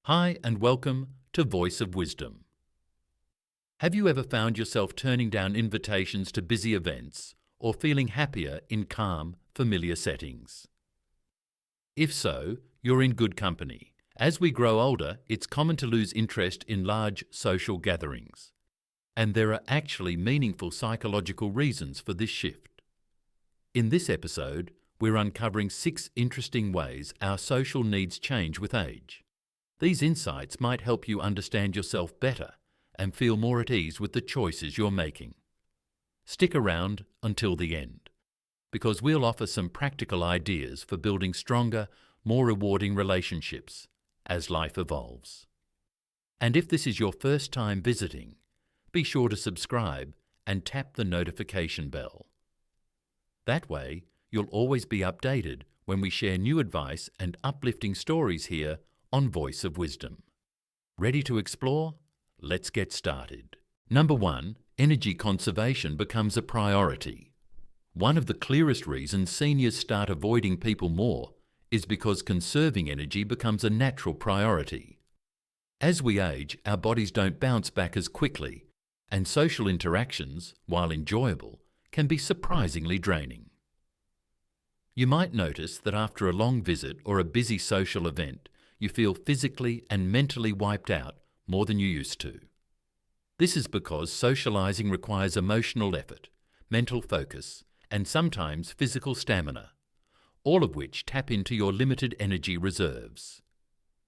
Hi and welcome to Voice of Wisdom. Have you ever found yourself turning down invitations to busy events or feeling happier in calm, familiar settings? If so, you're in good company. As we grow older, it's common to lose interest in large social gatherings. And there are actually meaningful psychological reasons for this shift. In this episode, we're uncovering 6 interesting ways our social needs change with age. These insights might help you understand yourself better and feel more at ease with the choices you're making. Stick around until the end, because we'll offer some practical ideas for building stronger, more rewarding relationships as life evolves. And if this is your first time visiting, be sure to subscribe and tap the notification bell. That way, you'll always be updated when we share new advice and uplifting stories here on Voice of Wisdom. Ready to explore? Let's get started. Number 1, energy conservation becomes a priority. One of the clearest reasons seniors start avoiding people more is because conserving energy becomes a natural priority. As we age, our bodies don't bounce back as quickly, and social interactions, while enjoyable, can be surprisingly draining. You might notice that after a long visit or a busy social event, you feel physically and mentally wiped out more than you used to. This is because socializing requires emotional effort, mental focus, and sometimes physical stamina, all of which tap into your limited energy reserves.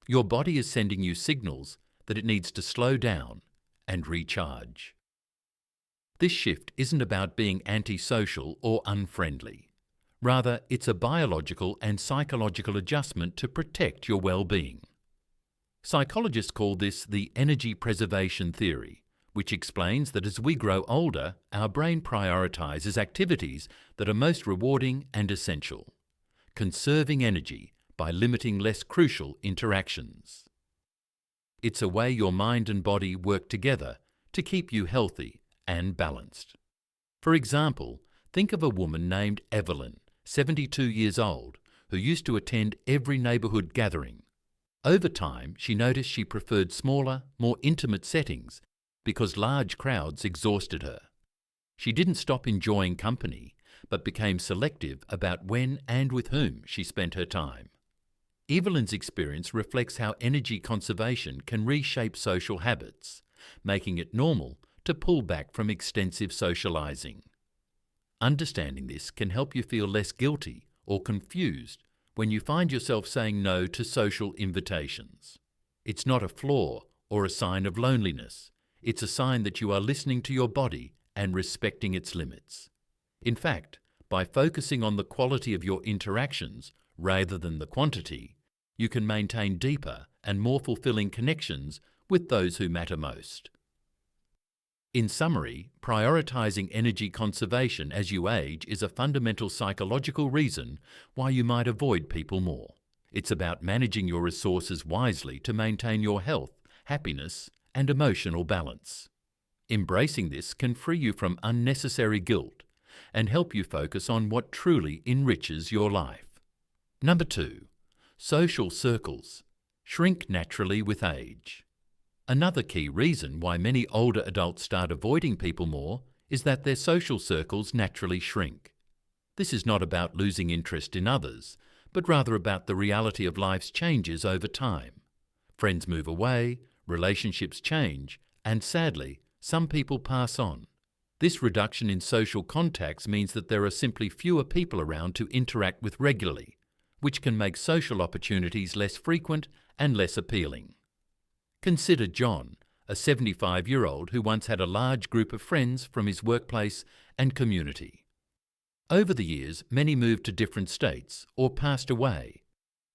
Your body is sending you signals that it needs to slow down and recharge. This shift isn't about being antisocial or unfriendly. Rather, it's a biological and psychological adjustment to protect your well-being. Psychologists call this the energy preservation theory, which explains that as we grow older, our brain prioritizes activities that are most rewarding and essential, conserving energy by limiting less crucial interactions. It's a way your mind and body work together to keep you healthy and balanced. For example, think of a woman named Evelyn, 72 years old, who used to attend every neighbourhood gathering. Over time, she noticed she preferred smaller, more intimate settings because large crowds exhausted her. She didn't stop enjoying company, but became selective about when and with whom she spent her time. Evelyn's experience reflects how energy conservation can reshape social habits, making it normal to pull back from extensive socialising. Understanding this can help you feel less guilty or confused when you find yourself saying no to social invitations. It's not a flaw or a sign of loneliness. It's a sign that you are listening to your body and respecting its limits. In fact, by focusing on the quality of your interactions rather than the quantity, you can maintain deeper and more fulfilling connections with those who matter most. In summary, prioritizing energy conservation as you age is a fundamental psychological reason why you might avoid people more. It's about managing your resources wisely to maintain your health, happiness, and emotional balance. Embracing this can free you from unnecessary guilt and help you focus on what truly enriches your life. Number 2, social circles shrink naturally with age. Another key reason why many older adults start avoiding people more is that their social circles naturally shrink. This is not about losing interest in others, but rather about the reality of life's changes over time. Friends move away, relationships change, and sadly, some people pass on. This reduction in social contacts means that there are simply fewer people around to interact with regularly, which can make social opportunities less frequent and less appealing. Consider John, a 75-year-old who once had a large group of friends from his workplace and community. Over the years, many moved to different states or passed away,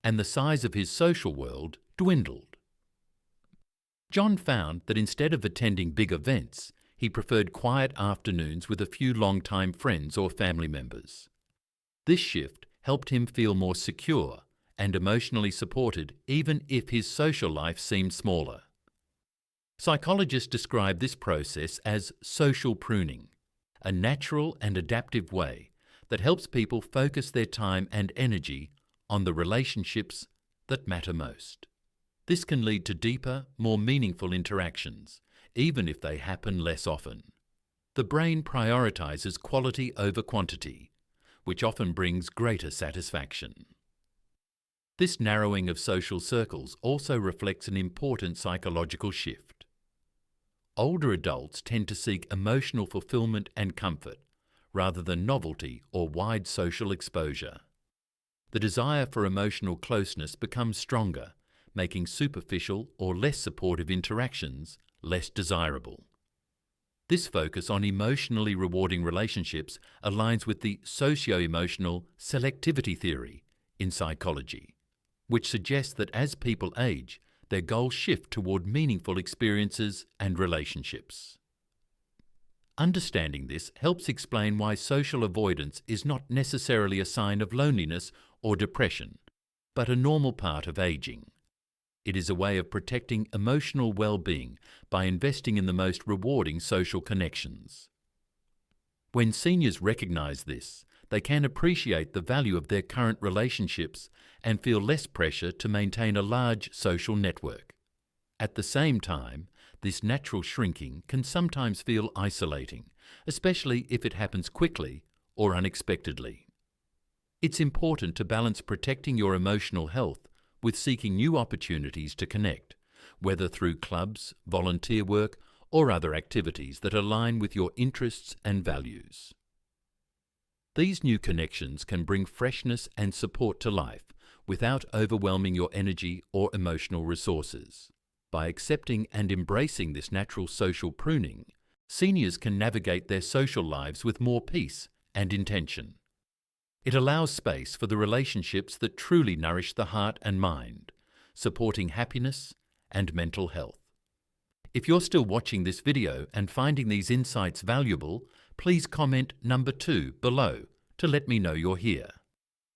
and the size of his social world dwindled. John found that instead of attending big events, he preferred quiet afternoons with a few long-time friends or family members. This shift helped him feel more secure and emotionally supported even if his social life seemed smaller. Psychologists describe this process as social pruning, a natural and adaptive way that helps people focus their time and energy on the relationships that matter most. This can lead to deeper, more meaningful interactions, even if they happen less often. The brain prioritizes quality over quantity, which often brings greater satisfaction. This narrowing of social circles also reflects an important psychological shift. Older adults tend to seek emotional fulfillment and comfort, rather than novelty or wide social exposure. The desire for emotional closeness becomes stronger, making superficial or less supportive interactions less desirable. This focus on emotionally rewarding relationships aligns with the socio-emotional selectivity theory in psychology, which suggests that as people age, their goals shift toward meaningful experiences and relationships. Understanding this helps explain why social avoidance is not necessarily a sign of loneliness or depression, but a normal part of aging. It is a way of protecting emotional well-being by investing in the most rewarding social connections. When seniors recognize this, they can appreciate the value of their current relationships and feel less pressure to maintain a large social network. At the same time, this natural shrinking can sometimes feel isolating, especially if it happens quickly or unexpectedly. It's important to balance protecting your emotional health with seeking new opportunities to connect, whether through clubs, volunteer work, or other activities that align with your interests and values. These new connections can bring freshness and support to life without overwhelming your energy or emotional resources. By accepting and embracing this natural social pruning, seniors can navigate their social lives with more peace and intention. It allows space for the relationships that truly nourish the heart and mind, supporting happiness and mental health. If you're still watching this video and finding these insights valuable, please comment number 2 below to let me know you're here.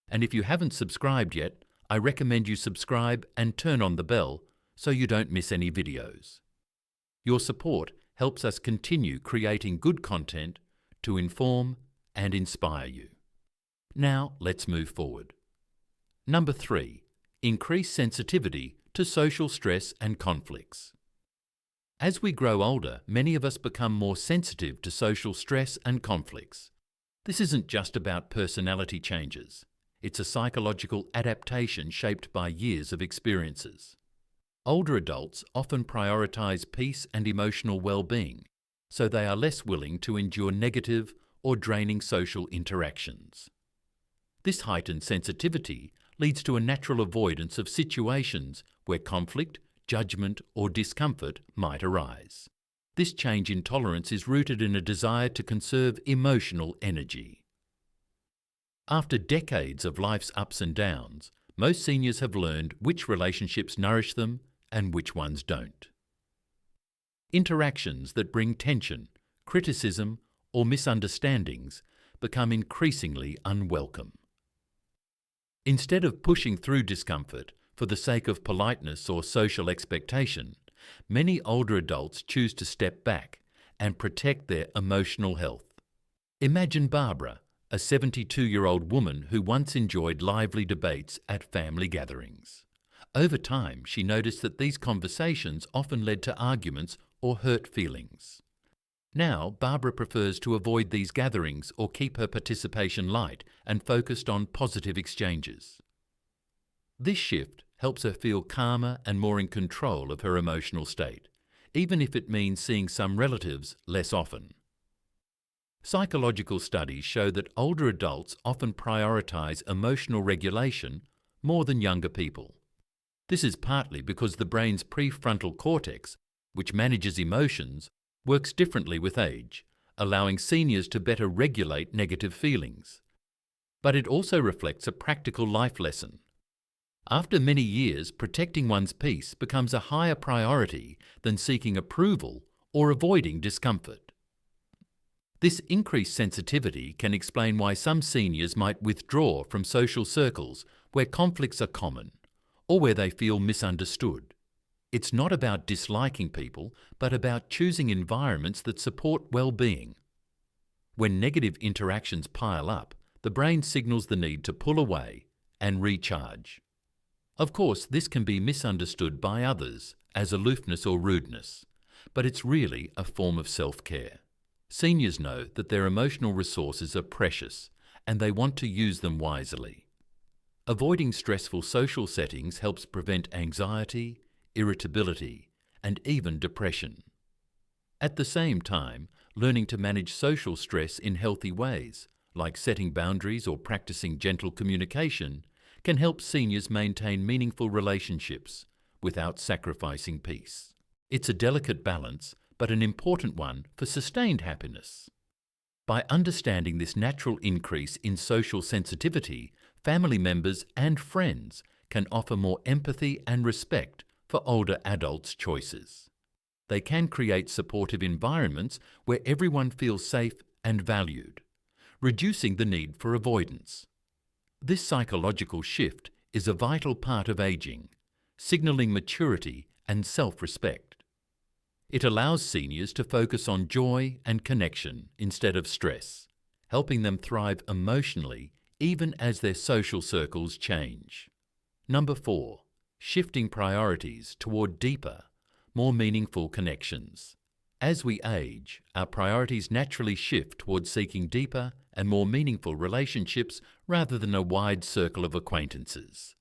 And if you haven't subscribed yet, I recommend you subscribe and turn on the bell so you don't miss any videos. Your support helps us continue creating good content to inform and inspire you. Now let's move forward. Number 3, increase sensitivity to social stress and conflicts. As we grow older, many of us become more sensitive to social stress and conflicts. This isn't just about personality changes. It's a psychological adaptation shaped by years of experiences. Older adults often prioritize peace and emotional well-being, so they are less willing to endure negative or draining social interactions. This heightened sensitivity leads to a natural avoidance of situations where conflict, judgment, or discomfort might arise. This change in tolerance is rooted in a desire to conserve emotional energy. After decades of life's ups and downs, most seniors have learned which relationships nourish them and which ones don't. Interactions that bring tension, criticism, or misunderstandings become increasingly unwelcome. Instead of pushing through discomfort for the sake of politeness or social expectation, many older adults choose to step back and protect their emotional health. Imagine Barbara, a 72-year-old woman who once enjoyed lively debates at family gatherings. Over time, she noticed that these conversations often led to arguments or hurt feelings. Now, Barbara prefers to avoid these gatherings or keep her participation light and focused on positive exchanges. This shift helps her feel calmer and more in control of her emotional state, even if it means seeing some relatives less often. Psychological studies show that older adults often prioritize emotional regulation more than younger people. This is partly because the brain's prefrontal cortex, which manages emotions, works differently with age, allowing seniors to better regulate negative feelings. But it also reflects a practical life lesson. After many years, protecting one's peace becomes a higher priority than seeking approval or avoiding discomfort. This increased sensitivity can explain why some seniors might withdraw from social circles where conflicts are common or where they feel misunderstood. It's not about disliking people, but about choosing environments that support well-being. When negative interactions pile up, the brain signals the need to pull away and recharge. Of course, this can be misunderstood by others as aloofness or rudeness, but it's really a form of self-care. Seniors know that their emotional resources are precious and they want to use them wisely. Avoiding stressful social settings helps prevent anxiety, irritability, and even depression. At the same time, learning to manage social stress in healthy ways, like setting boundaries or practicing gentle communication, can help seniors maintain meaningful relationships without sacrificing peace. It's a delicate balance, but an important one for sustained happiness. By understanding this natural increase in social sensitivity, family members and friends can offer more empathy and respect for older adults' choices. They can create supportive environments where everyone feels safe and valued, reducing the need for avoidance. This psychological shift is a vital part of aging, signaling maturity and self-respect. It allows seniors to focus on joy and connection instead of stress, helping them thrive emotionally even as their social circles change. Number 4. Shifting priorities toward deeper, more meaningful connections. As we age, our priorities naturally shift towards seeking deeper and more meaningful relationships rather than a wide circle of acquaintances.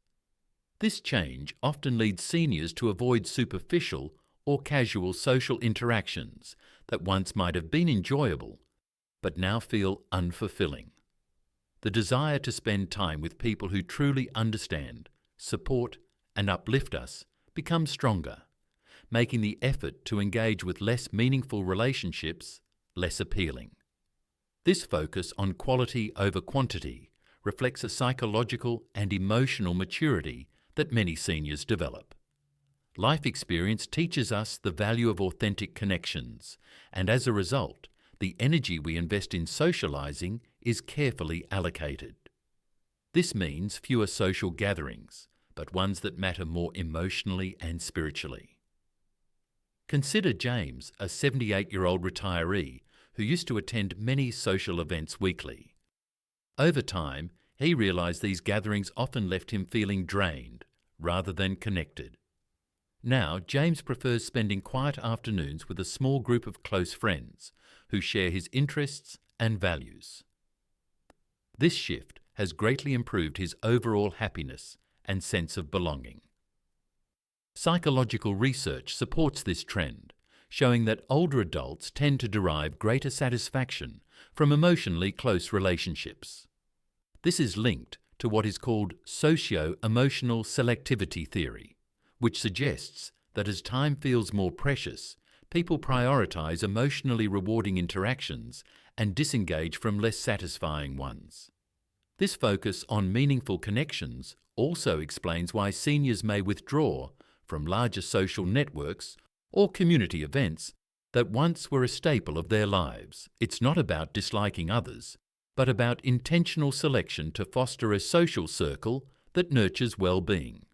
This change often leads seniors to avoid superficial or casual social interactions that once might have been enjoyable, but now feel unfulfilling. The desire to spend time with people who truly understand, support, and uplift us becomes stronger, making the effort to engage with less meaningful relationships less appealing. This focus on quality over quantity reflects a psychological and emotional maturity that many seniors develop. Life experience teaches us the value of authentic connections, and as a result, the energy we invest in socializing is carefully allocated. This means fewer social gatherings, but ones that matter more emotionally and spiritually. Consider James, a 78-year-old retiree who used to attend many social events weekly. Over time, he realized these gatherings often left him feeling drained rather than connected. Now, James prefers spending quiet afternoons with a small group of close friends who share his interests and values. This shift has greatly improved his overall happiness and sense of belonging. Psychological research supports this trend, showing that older adults tend to derive greater satisfaction from emotionally close relationships. This is linked to what is called socio-emotional selectivity theory, which suggests that as time feels more precious, people prioritize emotionally rewarding interactions and disengage from less satisfying ones. This focus on meaningful connections also explains why seniors may withdraw from larger social networks or community events that once were a staple of their lives. It's not about disliking others, but about intentional selection to foster a social circle that nurtures well-being.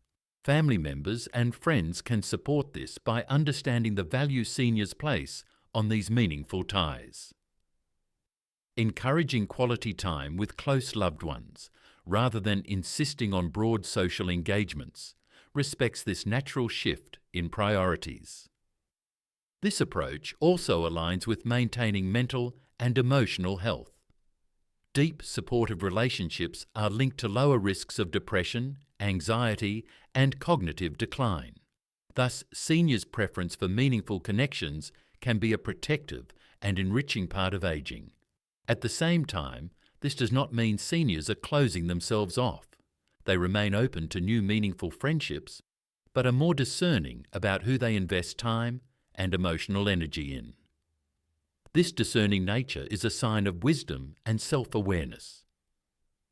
Family members and friends can support this by understanding the value seniors place on these meaningful ties. Encouraging quality time with close loved ones, rather than insisting on broad social engagements, respects this natural shift in priorities. This approach also aligns with maintaining mental and emotional health. Deep, supportive relationships are linked to lower risks of depression, anxiety, and cognitive decline. Thus, seniors' preference for meaningful connections can be a protective and enriching part of aging. At the same time, this does not mean seniors are closing themselves off. They remain open to new meaningful friendships, but are more discerning about who they invest time and emotional energy in. This discerning nature is a sign of wisdom and self-awareness.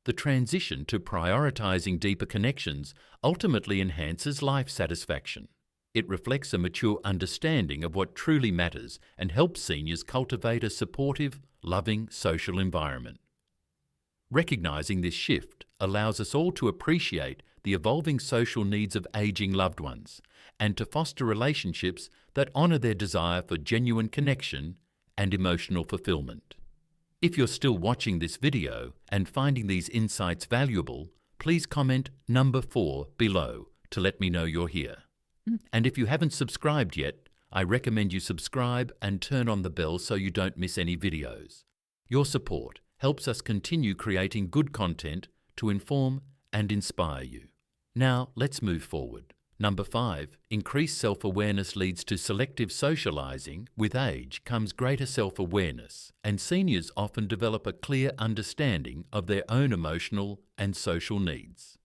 The transition to prioritizing deeper connections ultimately enhances life satisfaction. It reflects a mature understanding of what truly matters and helps seniors cultivate a supportive, loving social environment. Recognizing this shift allows us all to appreciate the evolving social needs of aging loved ones and to foster relationships that honor their desire for genuine connection and emotional fulfillment. If you're still watching this video and finding these insights valuable, please comment number 4 below to let me know you're here. And if you haven't subscribed yet, I recommend you subscribe and turn on the bell so you don't miss any videos. Your support helps us continue creating good content to inform and inspire you. Now, let's move forward. Number 5, increased self-awareness leads to selective socializing. With age comes greater self-awareness, and seniors often develop a clear understanding of their own emotional and social needs.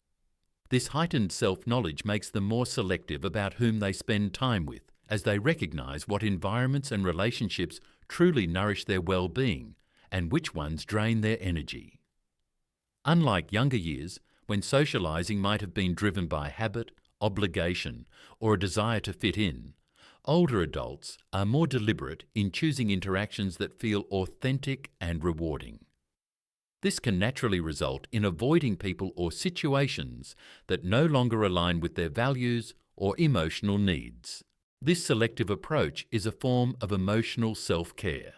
This heightened self-knowledge makes them more selective about whom they spend time with, as they recognize what environments and relationships truly nourish their well-being and which ones drain their energy. Unlike younger years, when socializing might have been driven by habit, obligation, or a desire to fit in, older adults are more deliberate in choosing interactions that feel authentic and rewarding. This can naturally result in avoiding people or situations that no longer align with their values or emotional needs. This selective approach is a form of emotional self-care.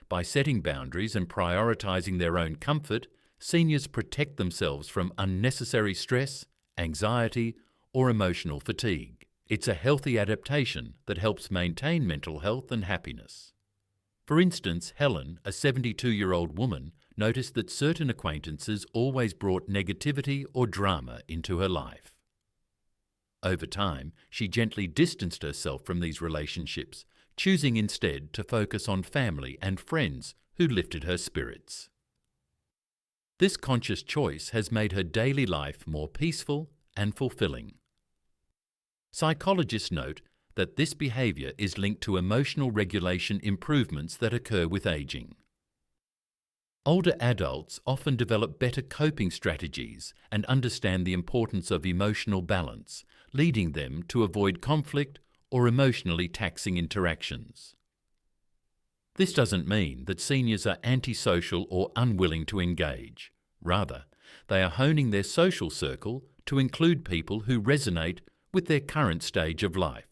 By setting boundaries and prioritizing their own comfort, seniors protect themselves from unnecessary stress, anxiety, or emotional fatigue. It's a healthy adaptation that helps maintain mental health and happiness. For instance, Helen, a 72-year-old woman, noticed that certain acquaintances always brought negativity or drama into her life. Over time, she gently distanced herself from these relationships, choosing instead to focus on family and friends who lifted her spirits. This conscious choice has made her daily life more peaceful and fulfilling. Psychologists note that this behavior is linked to emotional regulation improvements that occur with aging. Older adults often develop better coping strategies and understand the importance of emotional balance, leading them to avoid conflict or emotionally taxing interactions. This doesn't mean that seniors are antisocial or unwilling to engage. Rather, they are honing their social circle to include people who resonate with their current stage of life.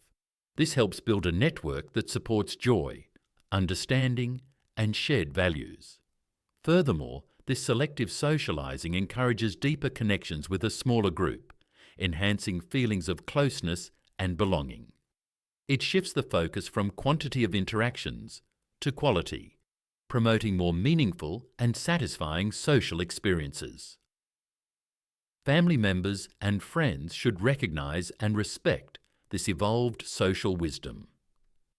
This helps build a network that supports joy, understanding, and shared values. Furthermore, this selective socializing encourages deeper connections with a smaller group, enhancing feelings of closeness and belonging. It shifts the focus from quantity of interactions to quality, promoting more meaningful and satisfying social experiences. Family members and friends should recognize and respect this evolved social wisdom.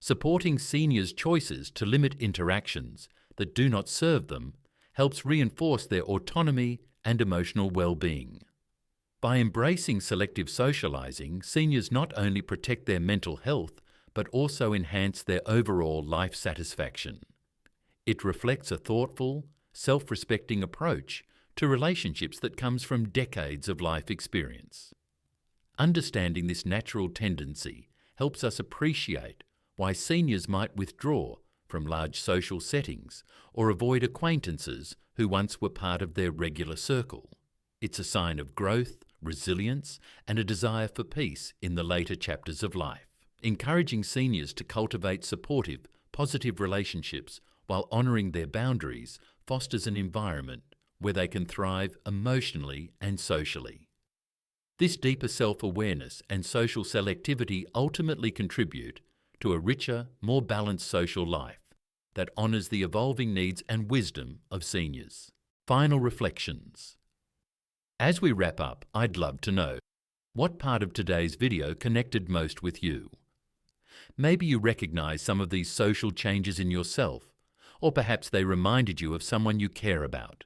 Supporting seniors' choices to limit interactions that do not serve them helps reinforce their autonomy and emotional well-being. By embracing selective socializing, seniors not only protect their mental health but also enhance their overall life satisfaction. It reflects a thoughtful, self-respecting approach to relationships that comes from decades of life experience. Understanding this natural tendency helps us appreciate why seniors might withdraw from large social settings or avoid acquaintances who once were part of their regular circle. It's a sign of growth, resilience, and a desire for peace in the later chapters of life. Encouraging seniors to cultivate supportive, positive relationships while honouring their boundaries fosters an environment where they can thrive emotionally and socially. This deeper self-awareness and social selectivity ultimately contribute to a richer, more balanced social life that honours the evolving needs and wisdom of seniors. Final reflections. As we wrap up, I'd love to know, what part of today's video connected most with you? Maybe you recognise some of these social changes in yourself, or perhaps they reminded you of someone you care about.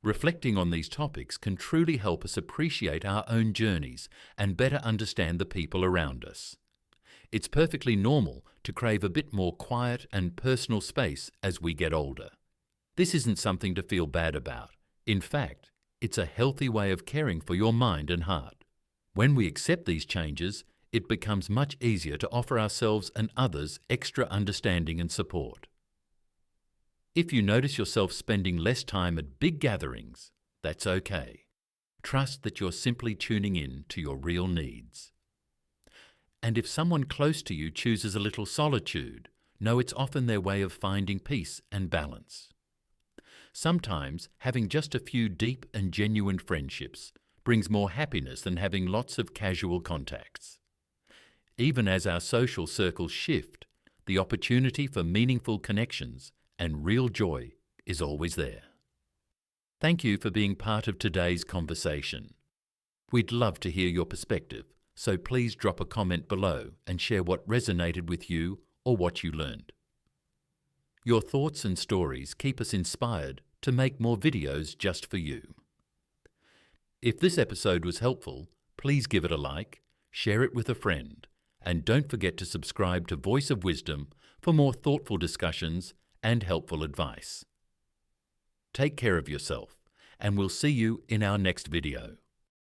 Reflecting on these topics can truly help us appreciate our own journeys and better understand the people around us. It's perfectly normal to crave a bit more quiet and personal space as we get older. This isn't something to feel bad about. In fact, it's a healthy way of caring for your mind and heart. When we accept these changes, it becomes much easier to offer ourselves and others extra understanding and support. If you notice yourself spending less time at big gatherings, that's okay. Trust that you're simply tuning in to your real needs. And if someone close to you chooses a little solitude, know it's often their way of finding peace and balance. Sometimes having just a few deep and genuine friendships brings more happiness than having lots of casual contacts. Even as our social circles shift, the opportunity for meaningful connections and real joy is always there. Thank you for being part of today's conversation. We'd love to hear your perspective, so please drop a comment below and share what resonated with you or what you learned. Your thoughts and stories keep us inspired to make more videos just for you. If this episode was helpful, please give it a like, share it with a friend, and don't forget to subscribe to Voice of Wisdom for more thoughtful discussions and helpful advice. Take care of yourself, and we'll see you in our next video.